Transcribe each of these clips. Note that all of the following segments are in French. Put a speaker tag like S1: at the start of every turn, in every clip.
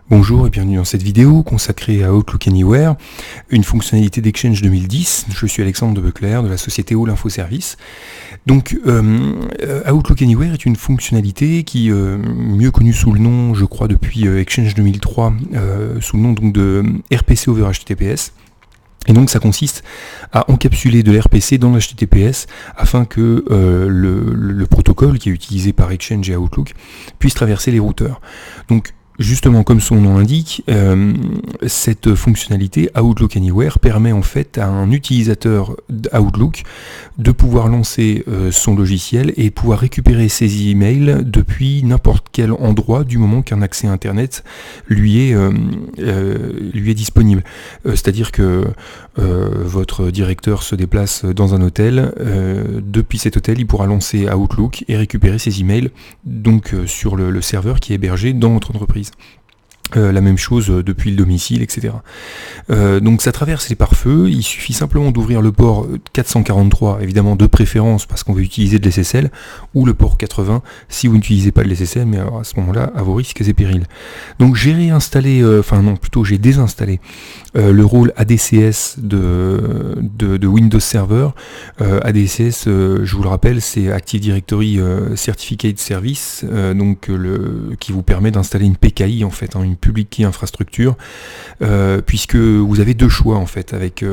S1: Bonjour et bienvenue dans cette vidéo consacrée à Outlook Anywhere, une fonctionnalité d'Exchange 2010. Je suis Alexandre de Becler de la société All Info Service. Donc Outlook Anywhere est une fonctionnalité qui, mieux connue sous le nom, je crois depuis Exchange 2003, sous le nom donc de RPC over HTTPS. Et donc ça consiste à encapsuler de l'RPC dans l'HTTPS afin que le protocole qui est utilisé par Exchange et Outlook puisse traverser les routeurs. Donc justement, comme son nom l'indique, cette fonctionnalité Outlook Anywhere permet en fait à un utilisateur d'Outlook de pouvoir lancer son logiciel et pouvoir récupérer ses emails depuis n'importe quel endroit du moment qu'un accès Internet lui est disponible. C'est-à-dire que votre directeur se déplace dans un hôtel, depuis cet hôtel il pourra lancer Outlook et récupérer ses emails donc sur le serveur qui est hébergé dans votre entreprise. La même chose depuis le domicile, etc. Donc ça traverse les pare-feux, il suffit simplement d'ouvrir le port 443, évidemment de préférence parce qu'on veut utiliser de l'SSL, ou le port 80 si vous n'utilisez pas de l'SSL, mais alors à ce moment-là, à vos risques et périls. Donc j'ai réinstallé, j'ai désinstallé le rôle ADCS de Windows Server. ADCS, je vous le rappelle, c'est Active Directory Certificate Service, qui vous permet d'installer une PKI en fait, une Public Key Infrastructure, puisque vous avez deux choix en fait avec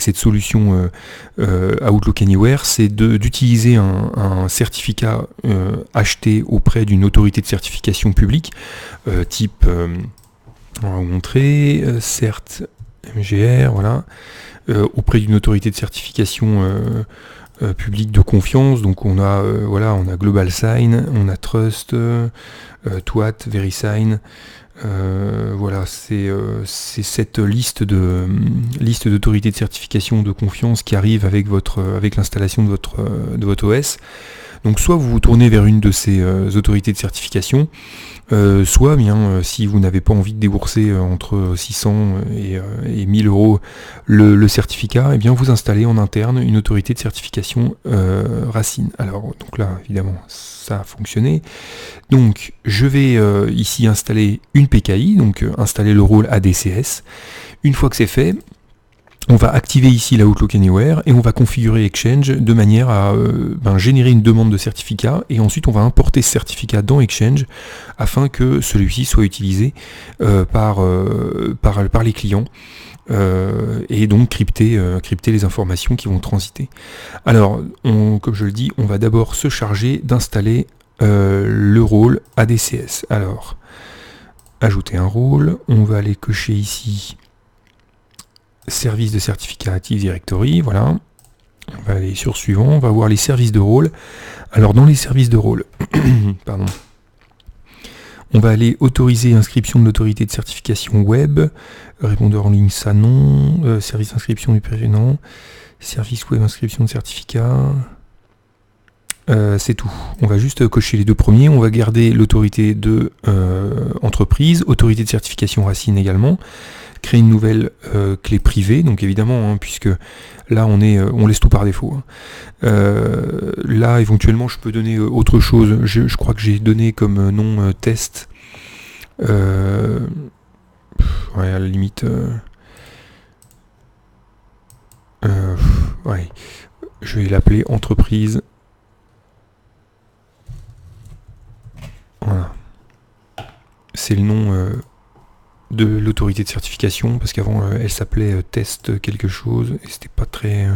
S1: cette solution Outlook Anywhere, c'est d'utiliser un certificat acheté auprès d'une autorité de certification publique, type, on va vous montrer, CERT MGR, voilà, auprès d'une autorité de certification public de confiance. Donc on a Global Sign, on a Trust, TWAT, VeriSign. Voilà, c'est cette liste d'autorités de certification de confiance qui arrive avec l'installation de votre OS. Donc soit vous vous tournez vers une de ces autorités de certification, soit si vous n'avez pas envie de débourser entre 600 et 1000 euros le certificat, et bien vous installez en interne une autorité de certification Racine. Alors donc là évidemment ça a fonctionné. Donc je vais ici installer une PKI, donc installer le rôle ADCS. Une fois que c'est fait, on va activer ici la Outlook Anywhere et on va configurer Exchange de manière à générer une demande de certificat, et ensuite on va importer ce certificat dans Exchange afin que celui-ci soit utilisé par les clients et donc crypter les informations qui vont transiter. Alors, comme je le dis, on va d'abord se charger d'installer le rôle ADCS. Alors, ajouter un rôle, on va aller cocher ici service de certificat Active Directory, voilà. On va aller sur suivant, on va voir les services de rôle. Alors dans les services de rôle, pardon, on va aller autoriser inscription de l'autorité de certification web, répondeur en ligne ça non, service d'inscription du PG non, service web inscription de certificat, c'est tout. On va juste cocher les deux premiers, on va garder l'autorité de entreprise, autorité de certification Racine également, créer une nouvelle clé privée, donc évidemment, puisque là on laisse tout par défaut. Là éventuellement je peux donner autre chose, je crois que j'ai donné comme nom test, ouais, à la limite, ouais, je vais l'appeler entreprise. Voilà. C'est le nom de l'autorité de certification, parce qu'avant elle s'appelait test quelque chose et c'était pas très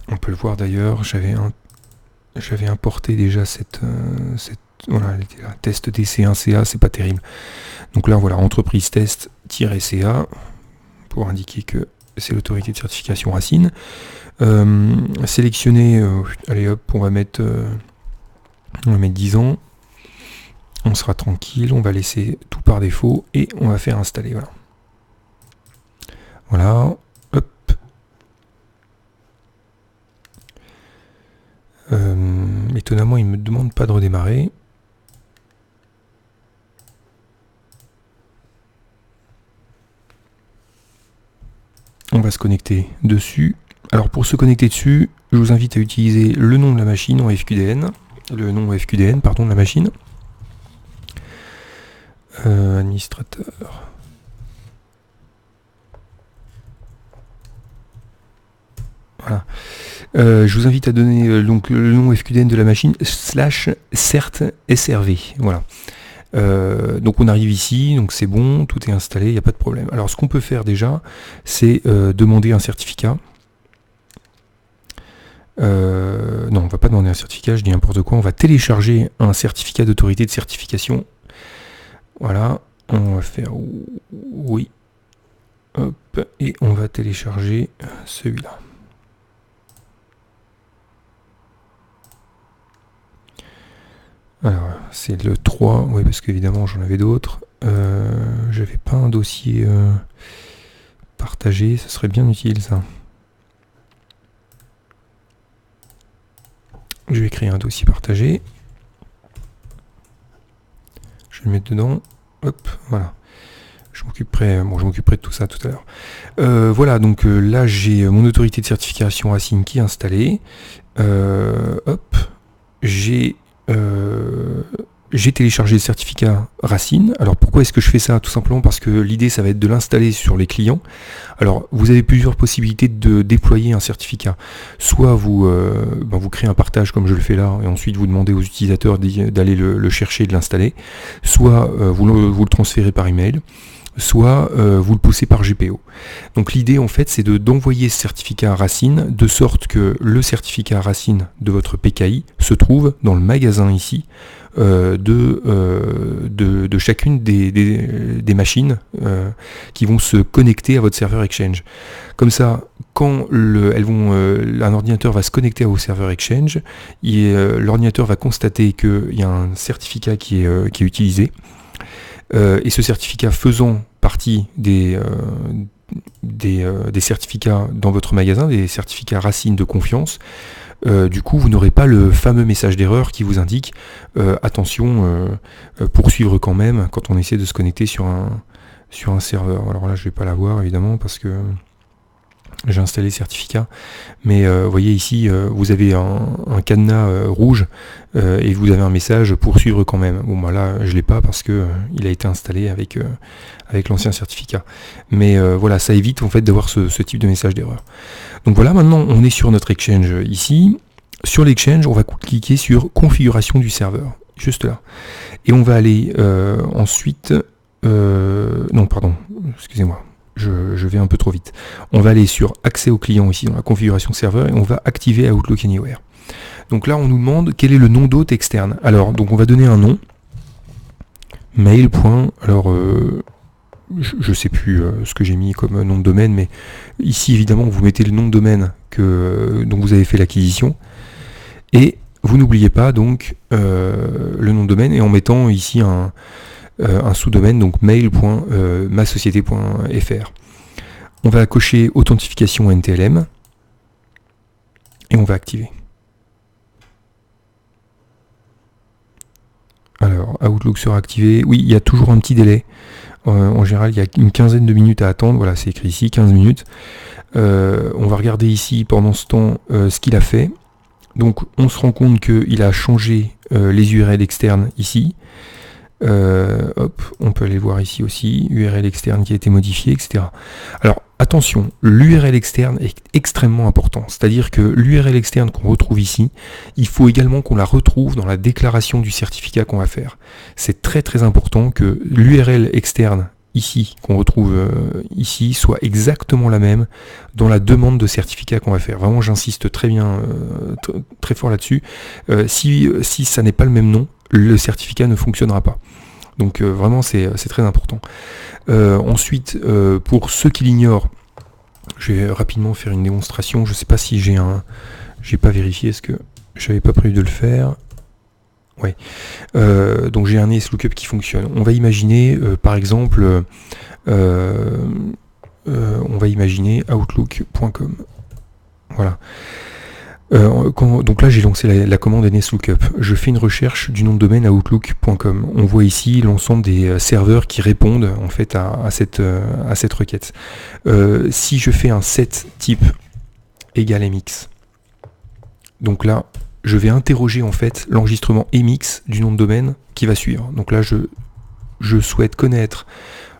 S1: on peut le voir d'ailleurs, j'avais importé déjà cette voilà, elle était là, test DC1CA, c'est pas terrible. Donc là voilà, entreprise test-CA pour indiquer que c'est l'autorité de certification Racine. Sélectionner, allez hop, on va mettre 10 ans, on sera tranquille, on va laisser tout par défaut et on va faire installer, voilà. Voilà, hop. Étonnamment, il ne me demande pas de redémarrer. On va se connecter dessus. Alors pour se connecter dessus, je vous invite à utiliser le nom de la machine en FQDN, le nom FQDN, pardon, de la machine. Administrateur. Voilà. Je vous invite à donner donc le nom FQDN de la machine /cert/srv. Voilà. Donc on arrive ici, donc c'est bon, tout est installé, il n'y a pas de problème. Alors ce qu'on peut faire déjà, c'est demander un certificat. Non, on ne va pas demander un certificat, je dis n'importe quoi. On va télécharger un certificat d'autorité de certification. Voilà, on va faire oui. Hop, et on va télécharger celui-là. Alors, c'est le 3, oui, parce qu'évidemment j'en avais d'autres. J'avais pas un dossier partagé, ce serait bien utile ça. Je vais créer un dossier partagé. Je vais le mettre dedans. Hop, voilà. Je m'occuperai de tout ça tout à l'heure. Voilà, donc là j'ai mon autorité de certification Racine qui est installée. Hop, j'ai téléchargé le certificat Racine. Alors pourquoi est-ce que je fais ça? Tout simplement parce que l'idée ça va être de l'installer sur les clients. Alors vous avez plusieurs possibilités de déployer un certificat. Soit vous créez un partage comme je le fais là et ensuite vous demandez aux utilisateurs d'aller le chercher et de l'installer. Soit vous le transférez par email. Soit vous le poussez par GPO. Donc l'idée en fait c'est d'envoyer ce certificat Racine de sorte que le certificat Racine de votre PKI se trouve dans le magasin ici de chacune des machines qui vont se connecter à votre serveur Exchange. Comme ça, quand un ordinateur va se connecter à vos serveurs Exchange, l'ordinateur va constater qu'il y a un certificat qui est utilisé. Et ce certificat faisant partie des certificats dans votre magasin, des certificats Racine de confiance, du coup vous n'aurez pas le fameux message d'erreur qui vous indique attention, poursuivre quand même quand on essaie de se connecter sur un serveur. Alors là je vais pas l'avoir évidemment parce que j'ai installé le certificat, mais vous voyez ici vous avez un cadenas rouge et vous avez un message poursuivre quand même. Bon bah là je l'ai pas parce que il a été installé avec l'ancien certificat, mais voilà, ça évite en fait d'avoir ce type de message d'erreur. Donc voilà, maintenant on est sur notre Exchange ici. Sur l'Exchange on va cliquer sur configuration du serveur, juste là, et on va aller ensuite non pardon, excusez-moi, je vais un peu trop vite. On va aller sur accès au client ici dans la configuration serveur et on va activer Outlook Anywhere. Donc là on nous demande quel est le nom d'hôte externe. Alors donc on va donner un nom. Mail. Alors je sais plus ce que j'ai mis comme nom de domaine, mais ici évidemment vous mettez le nom de domaine dont vous avez fait l'acquisition. Et vous n'oubliez pas donc le nom de domaine et en mettant ici un sous-domaine, donc mail.masociété.fr. On va cocher authentification NTLM et on va activer. Alors, Outlook sera activé. Oui, il y a toujours un petit délai. En général, il y a une quinzaine de minutes à attendre. Voilà, c'est écrit ici, 15 minutes. On va regarder ici pendant ce temps ce qu'il a fait. Donc, on se rend compte qu'il a changé les URL externes ici. Hop, on peut aller voir ici aussi, URL externe qui a été modifié, etc. Alors attention, l'URL externe est extrêmement important, c'est-à-dire que l'URL externe qu'on retrouve ici, il faut également qu'on la retrouve dans la déclaration du certificat qu'on va faire. C'est très très important que l'URL externe ici, qu'on retrouve ici, soit exactement la même dans la demande de certificat qu'on va faire. Vraiment j'insiste très bien, très fort là-dessus. Si ça n'est pas le même nom, le certificat ne fonctionnera pas. Donc vraiment c'est très important. Ensuite, pour ceux qui l'ignorent, je vais rapidement faire une démonstration. Je ne sais pas si j'ai pas vérifié, est-ce que j'avais pas prévu de le faire. Ouais. Donc j'ai un ESLookup qui fonctionne. On va imaginer par exemple on va imaginer outlook.com. Voilà. Donc là j'ai lancé la commande NSLookup. Je fais une recherche du nom de domaine à outlook.com. On voit ici l'ensemble des serveurs qui répondent en fait à cette requête. Si je fais un set type égale MX, Donc là, je vais interroger en fait l'enregistrement MX du nom de domaine qui va suivre. Donc là, je souhaite connaître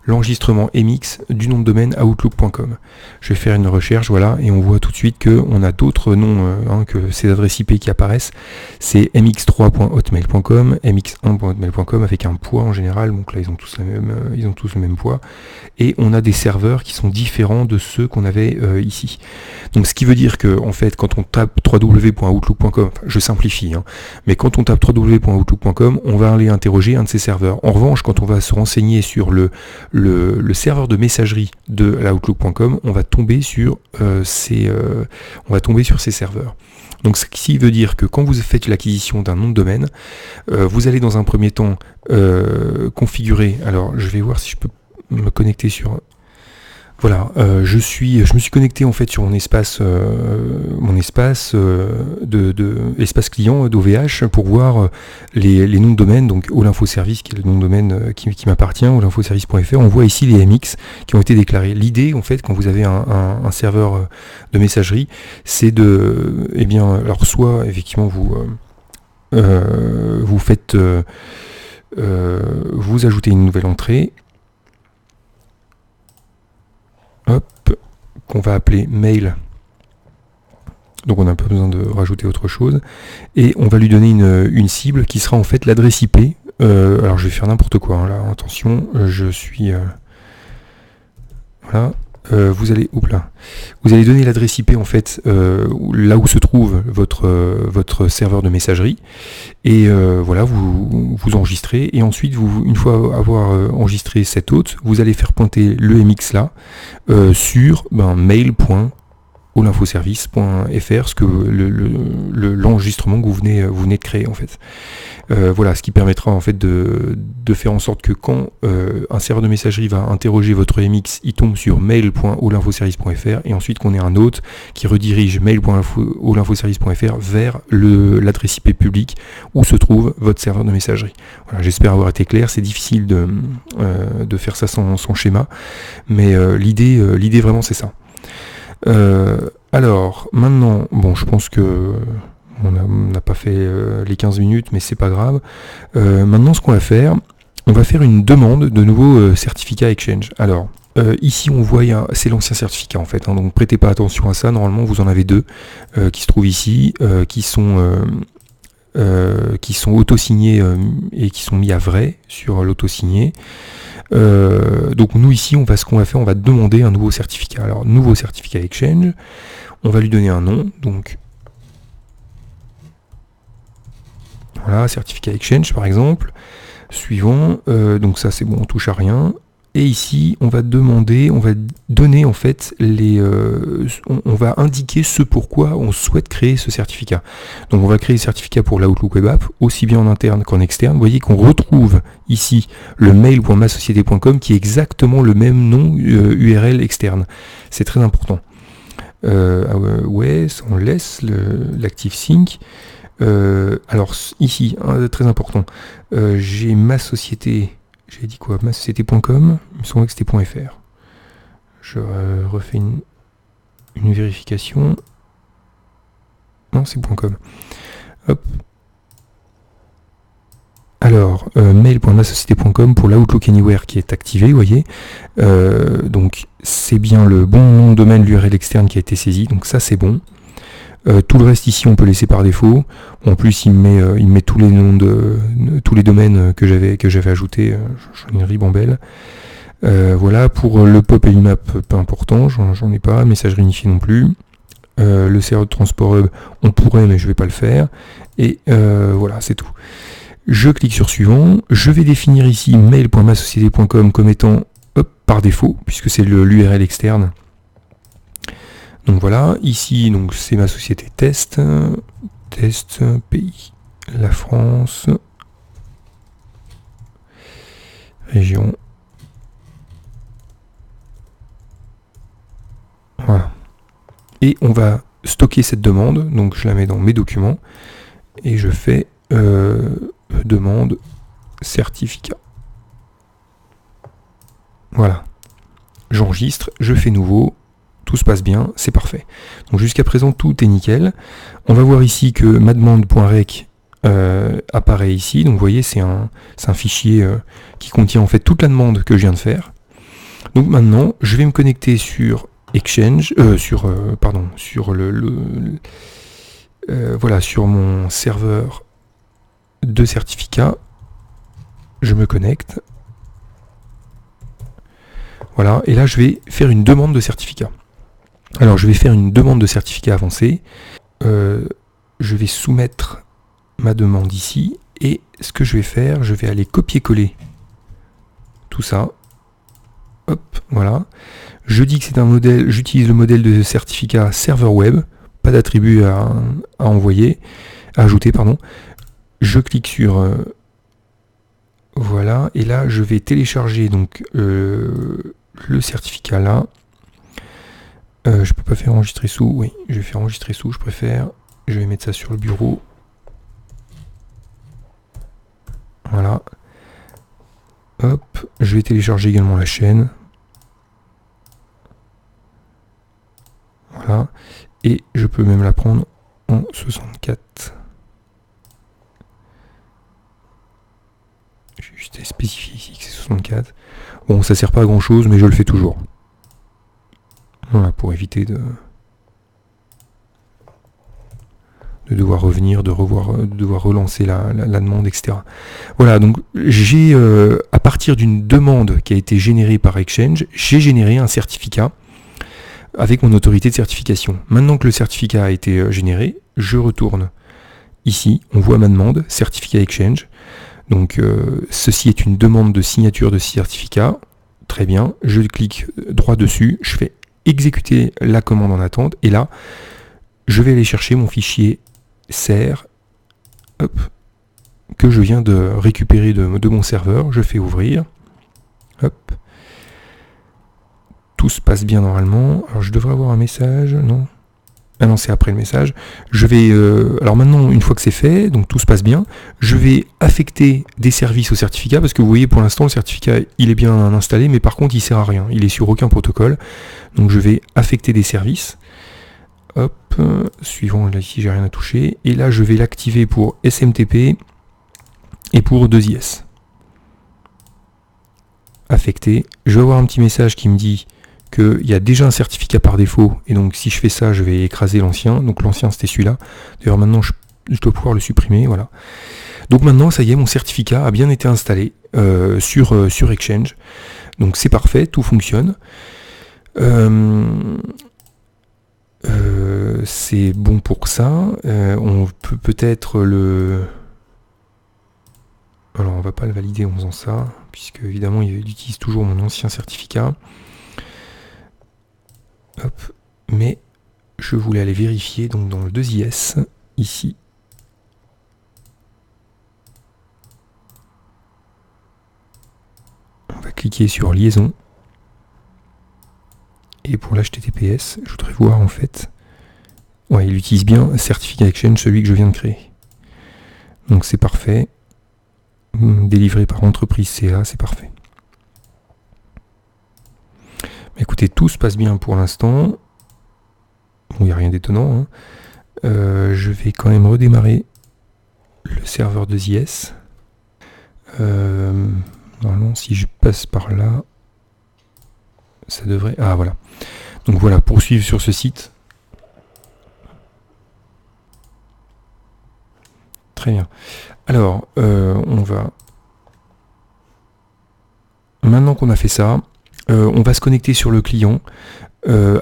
S1: l'enregistrement MX du nom de domaine outlook.com. Je vais faire une recherche, voilà, et on voit tout de suite qu'on a d'autres noms que ces adresses IP qui apparaissent. C'est mx3.hotmail.com, mx1.hotmail.com avec un poids en général, donc là ils ont tous le même poids. Et on a des serveurs qui sont différents de ceux qu'on avait ici. Donc ce qui veut dire que en fait, quand on tape www.outlook.com, je simplifie, mais quand on tape www.outlook.com, on va aller interroger un de ces serveurs. En revanche, quand on va se renseigner sur le serveur de messagerie de l'Outlook.com, on va tomber sur ces serveurs. Donc ce qui veut dire que quand vous faites l'acquisition d'un nom de domaine, vous allez dans un premier temps configurer. Alors je vais voir si je peux me connecter sur. Voilà, je me suis connecté en fait sur mon espace espace client d'OVH pour voir les noms de domaine, donc All-Info-Service qui est le nom de domaine qui m'appartient, allinfoservice.fr. On voit ici les MX qui ont été déclarés. L'idée en fait quand vous avez un serveur de messagerie, c'est alors soit effectivement vous faites vous ajoutez une nouvelle entrée. Hop, qu'on va appeler mail. Donc on n'a pas besoin de rajouter autre chose. Et on va lui donner une cible qui sera en fait l'adresse IP. Alors je vais faire n'importe quoi, là, attention, je suis... voilà. Vous allez donner l'adresse IP en fait là où se trouve votre serveur de messagerie et voilà vous enregistrez et ensuite une fois avoir enregistré cet hôte, vous allez faire pointer le MX là sur mail.allinfoservice.fr, ce que l'enregistrement que vous venez de créer en fait. Voilà, ce qui permettra en fait de faire en sorte que quand un serveur de messagerie va interroger votre MX, il tombe sur mail.allinfoservice.fr et ensuite qu'on ait un hôte qui redirige mail.allinfoservice.fr vers l'adresse IP publique où se trouve votre serveur de messagerie. Voilà, j'espère avoir été clair. C'est difficile de faire ça sans schéma, mais l'idée vraiment c'est ça. Alors maintenant, bon, je pense que on n'a pas fait les 15 minutes, mais c'est pas grave. Maintenant, ce qu'on va faire, on va faire une demande de nouveaux certificats Exchange. Alors, ici, on voit, c'est l'ancien certificat en fait, donc prêtez pas attention à ça. Normalement, vous en avez deux qui se trouvent ici, qui sont auto-signés et qui sont mis à vrai sur l'auto-signé. Donc nous ici, ce qu'on va faire, on va demander un nouveau certificat. Alors, nouveau certificat Exchange, on va lui donner un nom, donc voilà, certificat Exchange par exemple. Suivant, donc ça c'est bon, on touche à rien. Et ici, on va donner en fait on va indiquer ce pourquoi on souhaite créer ce certificat. Donc on va créer le certificat pour l'Outlook Web App, aussi bien en interne qu'en externe. Vous voyez qu'on retrouve ici le mail.masociété.com qui est exactement le même nom URL externe. C'est très important. Ouais, on laisse l'Active Sync. Alors ici, très important, j'ai ma société, j'ai dit quoi, ma société.com, il me semble que c'était .fr. Je refais une vérification. Non, c'est .com. Hop. Alors, mail.masociété.com pour l'Outlook Anywhere qui est activé, vous voyez. Donc, c'est bien le bon nom de domaine, l'URL externe qui a été saisi, donc ça c'est bon. Tout le reste ici on peut laisser par défaut. En plus il me met tous les noms tous les domaines que j'avais ajoutés. J'en ai une ribambelle. Voilà, pour le POP et l'IMAP, pas important, j'en ai pas. Messagerie unifiée non plus. Le serveur de transport hub, on pourrait mais je vais pas le faire. Et voilà, c'est tout. Je clique sur suivant. Je vais définir ici mail.masociété.com comme étant par défaut, puisque c'est l'URL externe. Donc voilà, ici donc c'est ma société test pays, la France, région. Voilà. Et on va stocker cette demande, donc je la mets dans mes documents et je fais demande certificat. Voilà. J'enregistre, je fais nouveau. tout se passe bien, c'est parfait. Donc jusqu'à présent, tout est nickel. On va voir ici que ma demande.rec apparaît ici. Donc vous voyez, c'est un fichier qui contient en fait toute la demande que je viens de faire. Donc maintenant, je vais me connecter sur Exchange, sur voilà, sur mon serveur de certificats. Je me connecte. Voilà, et là je vais faire une demande de certificat. Alors je vais faire une demande de certificat avancé. Je vais soumettre ma demande ici. Et ce que je vais faire, je vais aller copier-coller tout ça. Hop, voilà. Je dis que c'est un modèle, j'utilise le modèle de certificat serveur web. Pas d'attribut à envoyer, à ajouter, pardon. Je clique sur voilà, et là je vais télécharger donc le certificat là. Je peux pas faire enregistrer sous, oui, je vais faire enregistrer sous, je préfère. Je vais mettre ça sur le bureau. Voilà. Hop, je vais télécharger également la chaîne. Voilà. Et je peux même la prendre en 64. Je vais juste spécifier ici que c'est 64. Bon, ça sert pas à grand chose, mais je le fais toujours. Voilà, pour éviter de devoir revenir, de devoir relancer la demande, etc. Voilà, donc j'ai, à partir d'une demande qui a été générée par Exchange, j'ai généré un certificat avec mon autorité de certification. Maintenant que le certificat a été généré, je retourne ici, on voit ma demande, certificat Exchange. Donc ceci est une demande de signature de certificat. Très bien, je clique droit dessus, je fais exécuter la commande en attente, et là, je vais aller chercher mon fichier CER, hop, que je viens de récupérer de mon serveur. Je fais ouvrir, hop. Tout se passe bien normalement. Alors je devrais avoir un message, non? Ah non, c'est après le message. Je vais, alors maintenant, une fois que c'est fait, donc tout se passe bien, je vais affecter des services au certificat, parce que vous voyez, pour l'instant, le certificat, il est bien installé, mais par contre, il sert à rien. Il est sur aucun protocole. Donc je vais affecter des services. Hop, suivant, là ici, j'ai rien à toucher. Et là, je vais l'activer pour SMTP et pour 2IS. Affecté. Je vais avoir un petit message qui me dit qu'il y a déjà un certificat par défaut, et donc si je fais ça, je vais écraser l'ancien. Donc l'ancien, c'était celui-là. D'ailleurs, maintenant, je dois pouvoir le supprimer, voilà. Donc maintenant, ça y est, mon certificat a bien été installé sur Exchange. Donc c'est parfait, tout fonctionne. C'est bon pour ça. On peut peut-être le... Alors, on va pas le valider en faisant ça, puisque évidemment, il utilise toujours mon ancien certificat. Hop, mais je voulais aller vérifier donc dans le 2IS, ici. On va cliquer sur liaison. Et pour l'HTTPS, je voudrais voir en fait. Ouais, il utilise bien certificat Exchange, celui que je viens de créer. Donc c'est parfait. Délivré par entreprise CA, c'est parfait. Écoutez, tout se passe bien pour l'instant. Bon, il n'y a rien d'étonnant. Hein. Je vais quand même redémarrer le serveur de ZIS. Normalement, si je passe par là, ça devrait... Ah, voilà. Donc voilà, poursuivre sur ce site. Très bien. Alors, on va... Maintenant qu'on a fait ça, on va se connecter sur le client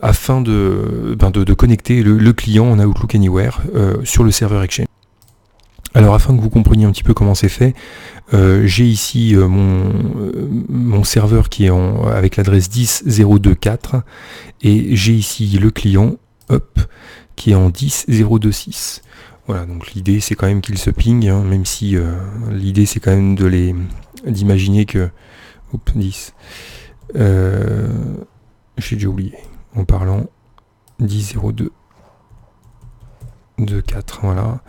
S1: afin de connecter le client en Outlook Anywhere sur le serveur Exchange. Alors afin que vous compreniez un petit peu comment c'est fait, j'ai ici mon serveur qui est avec l'adresse 10.0.2.4 et j'ai ici le client qui est en 10.0.2.6. Voilà, donc l'idée c'est quand même qu'il se ping, hein, même si l'idée c'est quand même d'imaginer que... Oups, 10. J'ai déjà oublié. En parlant 10.0.2.4, voilà.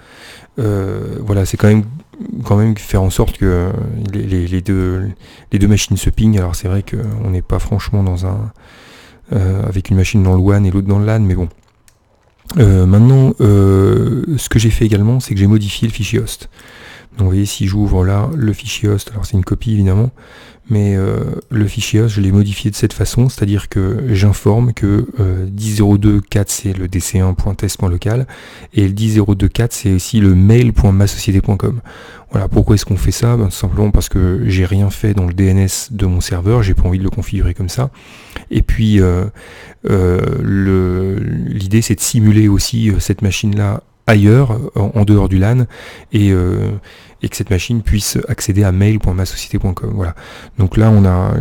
S1: Voilà, c'est quand même faire en sorte que les deux machines se pingent. Alors c'est vrai qu'on n'est pas franchement dans avec une machine dans le WAN et l'autre dans le LAN, mais bon. Maintenant, ce que j'ai fait également, c'est que j'ai modifié le fichier host. Donc vous voyez, si j'ouvre là le fichier host, alors c'est une copie évidemment, mais le fichier host, je l'ai modifié de cette façon, c'est-à-dire que j'informe que 10.0.2.4 c'est le dc1.test.local et le 10.0.2.4 c'est aussi le mail.masociété.com. Voilà, pourquoi est-ce qu'on fait ça? Tout simplement parce que j'ai rien fait dans le DNS de mon serveur, j'ai pas envie de le configurer comme ça. Et puis l'idée c'est de simuler aussi cette machine-là ailleurs, en dehors du LAN, et que cette machine puisse accéder à mail.masociété.com. Voilà. Donc là,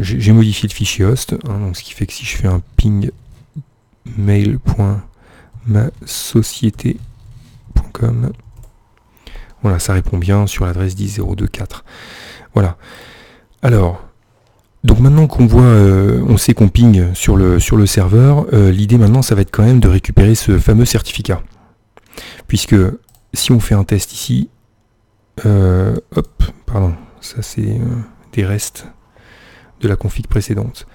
S1: j'ai modifié le fichier host, donc ce qui fait que si je fais un ping mail.masociété.com, voilà, ça répond bien sur l'adresse 10.0.2.4. Voilà. Alors, donc maintenant qu'on voit, on sait qu'on ping sur le serveur, l'idée maintenant, ça va être quand même de récupérer ce fameux certificat. Puisque si on fait un test ici, pardon, ça c'est des restes de la config précédente.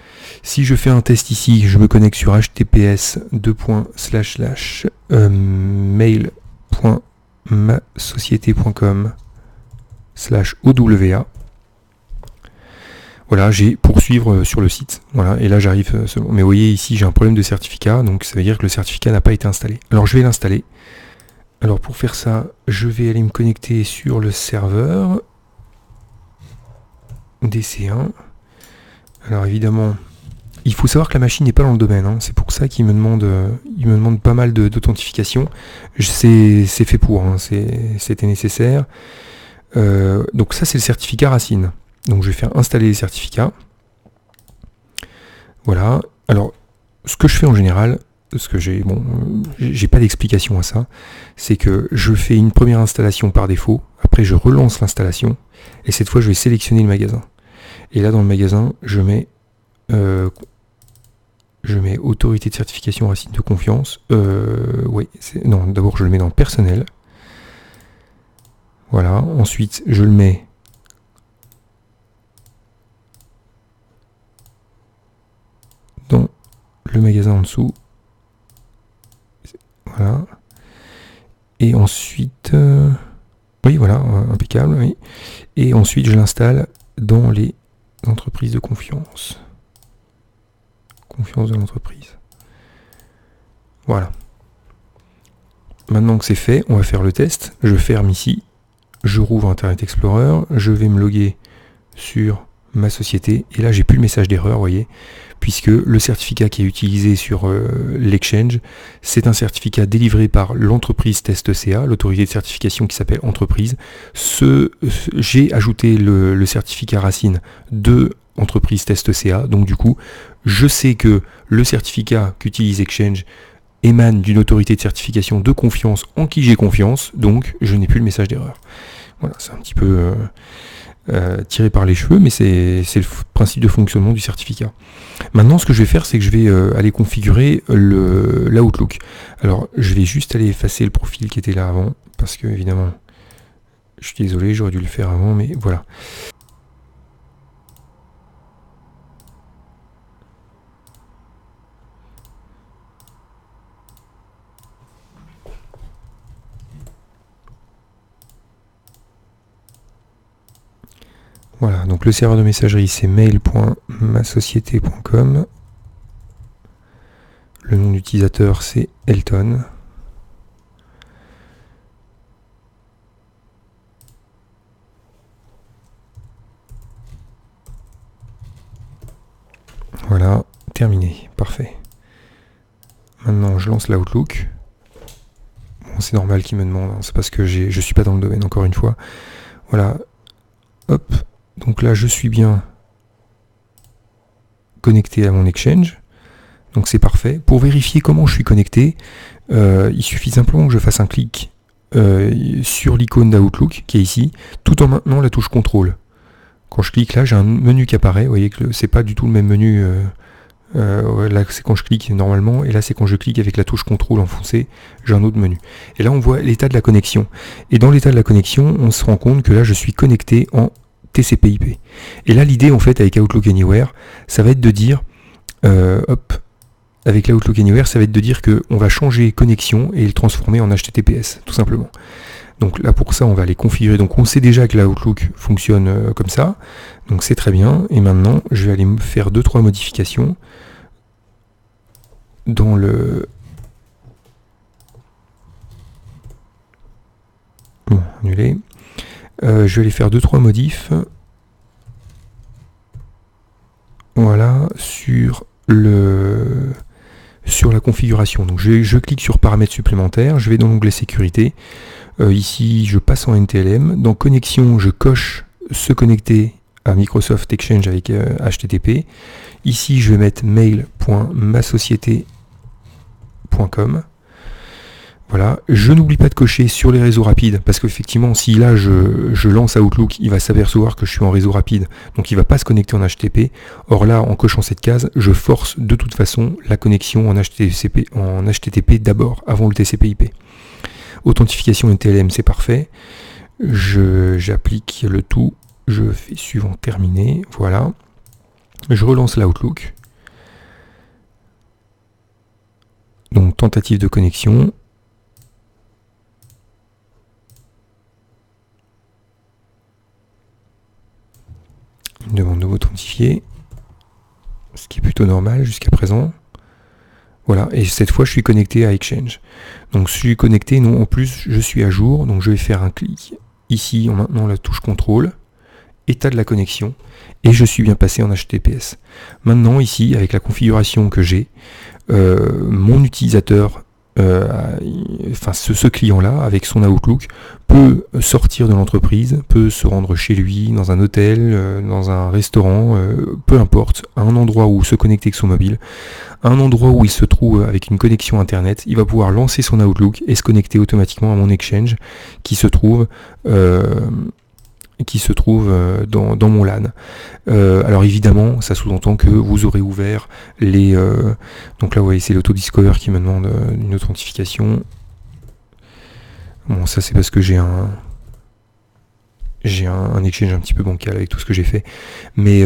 S1: Si je fais un test ici, je me connecte sur https://mail.masociété.com/owa. Voilà, j'ai poursuivre sur le site. Voilà, et là j'arrive. Mais vous voyez ici, j'ai un problème de certificat, donc ça veut dire que le certificat n'a pas été installé. Alors je vais l'installer. Alors pour faire ça, je vais aller me connecter sur le serveur DC1. Alors évidemment, il faut savoir que la machine n'est pas dans le domaine, hein. C'est pour ça qu'il me demande pas mal d'authentification. C'est fait pour, hein. C'était nécessaire. Donc ça c'est le certificat Racine. Donc je vais faire installer les certificats. Voilà. Alors ce que je fais en général, parce que j'ai pas d'explication à ça, c'est que je fais une première installation par défaut, après je relance l'installation, et cette fois je vais sélectionner le magasin. Et là dans le magasin, je mets autorité de certification Racine de confiance. Non, d'abord je le mets dans le personnel. Voilà, ensuite je le mets dans le magasin en dessous. Voilà. Et ensuite, oui, voilà, impeccable. Oui. Et ensuite, je l'installe dans les entreprises de confiance. Confiance de l'entreprise. Voilà. Maintenant que c'est fait, on va faire le test. Je ferme ici. Je rouvre Internet Explorer. Je vais me loguer sur ma société. Et là, j'ai plus le message d'erreur, vous voyez, puisque le certificat qui est utilisé sur l'Exchange, c'est un certificat délivré par l'entreprise TestCA, l'autorité de certification qui s'appelle Entreprise. J'ai ajouté le certificat Racine de entreprise TestCA, donc du coup, je sais que le certificat qu'utilise Exchange émane d'une autorité de certification de confiance en qui j'ai confiance, donc je n'ai plus le message d'erreur. Voilà, c'est un petit peu tiré par les cheveux, mais c'est le principe de fonctionnement du certificat. Maintenant, ce que je vais faire, c'est que je vais aller configurer l'Outlook. Alors, je vais juste aller effacer le profil qui était là avant, parce que, évidemment, je suis désolé, j'aurais dû le faire avant, mais voilà. Voilà, donc le serveur de messagerie c'est mail.masociété.com. Le nom d'utilisateur c'est Elton. Voilà, terminé, parfait. Maintenant je lance l'Outlook. Bon, c'est normal qu'il me demande, hein, c'est parce que je suis pas dans le domaine encore une fois. Voilà, hop. Donc là, je suis bien connecté à mon Exchange. Donc c'est parfait. Pour vérifier comment je suis connecté, il suffit simplement que je fasse un clic sur l'icône d'Outlook qui est ici, tout en maintenant la touche contrôle. Quand je clique là, j'ai un menu qui apparaît. Vous voyez que c'est pas du tout le même menu. Là, c'est quand je clique normalement, et là, c'est quand je clique avec la touche contrôle enfoncée, j'ai un autre menu. Et là, on voit l'état de la connexion. Et dans l'état de la connexion, on se rend compte que là, je suis connecté en TCP/IP. Et là, l'idée, en fait, avec Outlook Anywhere, ça va être de dire, hop, avec l'Outlook Anywhere, ça va être de dire qu'on va changer connexion et le transformer en HTTPS, tout simplement. Donc là, pour ça, on va les configurer. Donc on sait déjà que l'Outlook fonctionne comme ça. Donc c'est très bien. Et maintenant, je vais aller me faire 2-3 modifications dans le... Bon, annulé. Je vais aller faire 2-3 modifs. Voilà, sur la configuration. Donc je clique sur paramètres supplémentaires, je vais dans l'onglet sécurité. Ici, je passe en NTLM. Dans connexion, je coche se connecter à Microsoft Exchange avec HTTP. Ici, je vais mettre mail.masociété.com. Voilà, je n'oublie pas de cocher sur les réseaux rapides, parce qu'effectivement, si là je lance Outlook, il va s'apercevoir que je suis en réseau rapide, donc il ne va pas se connecter en HTTP. Or là, en cochant cette case, je force de toute façon la connexion en HTTP d'abord, avant le TCP/IP. Authentification NTLM, c'est parfait. J'applique le tout, je fais suivant terminé, voilà. Je relance l'Outlook. Donc tentative de connexion. Il me demande de m'authentifier, ce qui est plutôt normal jusqu'à présent. Voilà, et cette fois je suis connecté à Exchange. Donc je suis connecté, non, en plus je suis à jour, donc je vais faire un clic ici en maintenant la touche contrôle, état de la connexion, et je suis bien passé en HTTPS. Maintenant ici, avec la configuration que j'ai, mon utilisateur, ce client-là, avec son Outlook, peut sortir de l'entreprise, peut se rendre chez lui, dans un hôtel, dans un restaurant, peu importe, à un endroit où se connecter avec son mobile, un endroit où il se trouve avec une connexion internet, il va pouvoir lancer son Outlook et se connecter automatiquement à mon Exchange qui se trouve dans mon LAN. Alors évidemment, ça sous-entend que vous aurez ouvert les... donc là, vous voyez, c'est l'autodiscover qui me demande une authentification. Bon, ça c'est parce que j'ai un Exchange un petit peu bancal avec tout ce que j'ai fait. Mais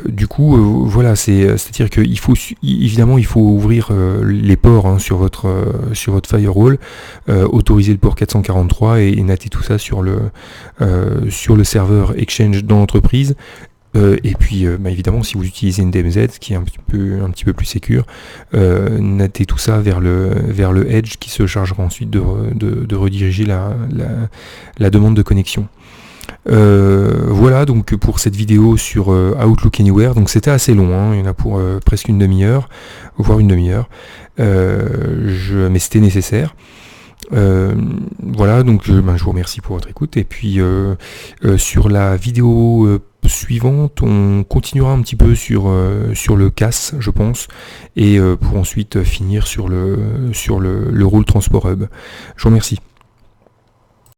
S1: du coup, voilà, c'est-à-dire qu'il faut évidemment il faut ouvrir les ports sur votre firewall, autoriser le port 443 et natter tout ça sur le serveur Exchange dans l'entreprise. Et puis évidemment, si vous utilisez une DMZ qui est un petit peu plus sécure, natter tout ça vers le Edge qui se chargera ensuite de rediriger la demande de connexion. Voilà donc pour cette vidéo sur Outlook Anywhere. Donc c'était assez long, hein, il y en a pour presque une demi-heure, voire une demi-heure, mais c'était nécessaire. Voilà, donc je vous remercie pour votre écoute, et puis sur la vidéo suivante, on continuera un petit peu sur le CAS, je pense, et pour ensuite finir sur le rôle Transport Hub. Je vous remercie.